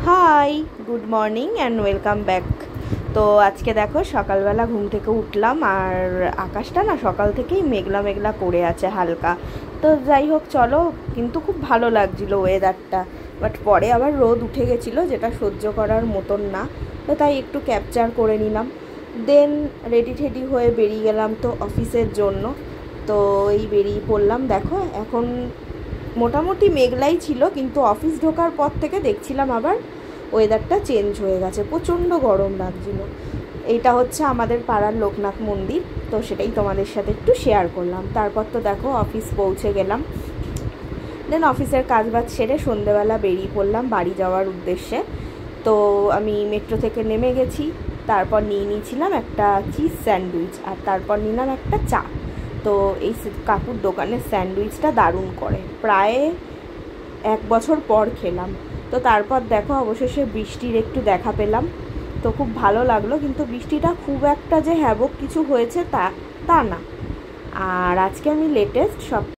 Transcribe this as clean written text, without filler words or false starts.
High, good morning and welcome back. তো আজকে দেখো সকালবেলা ঘুম থেকে উঠলাম আর আকাশটা না সকাল থেকেই মেঘলা মেঘলা করে আছে হালকা। তো যাই হোক চলো, কিন্তু খুব ভালো লাগছিল ওয়েদারটা। বাট পরে আবার রোদ উঠে গেছিলো, যেটা সহ্য করার মতন না। তো তাই একটু ক্যাপচার করে নিলাম। দেন রেডি ঠেডি হয়ে বেরিয়ে গেলাম তো অফিসের জন্য। তো এই বেরিয়ে পড়লাম। দেখো এখন মোটামুটি মেঘলাই ছিল, কিন্তু অফিস ঢোকার পর থেকে দেখছিলাম আবার ওয়েদারটা চেঞ্জ হয়ে গেছে, প্রচণ্ড গরম লাগছিল। এইটা হচ্ছে আমাদের পাড়ার লোকনাথ মন্দির, তো সেটাই তোমাদের সাথে একটু শেয়ার করলাম। তারপর তো দেখো অফিস পৌঁছে গেলাম। দেন অফিসের কাজবাজ সেরে সন্ধেবেলা বেরিয়ে পড়লাম বাড়ি যাওয়ার উদ্দেশ্যে। তো আমি মেট্রো থেকে নেমে গেছি। তারপর নিয়ে নিয়েছিলাম একটা চিজ স্যান্ডউইচ, আর তারপর নিলাম একটা চা। তো এই কাকুর দোকানের স্যান্ডউইচটা দারুণ করে, প্রায় 1 বছর পর খেলাম। তো তারপর দেখো অবশেষে বৃষ্টির একটু দেখা পেলাম, তো খুব ভালো লাগলো। কিন্তু বৃষ্টিটা খুব একটা যে হ্যাবক কিছু হয়েছে তা তা না। আর আজকে আমি লেটেস্ট সব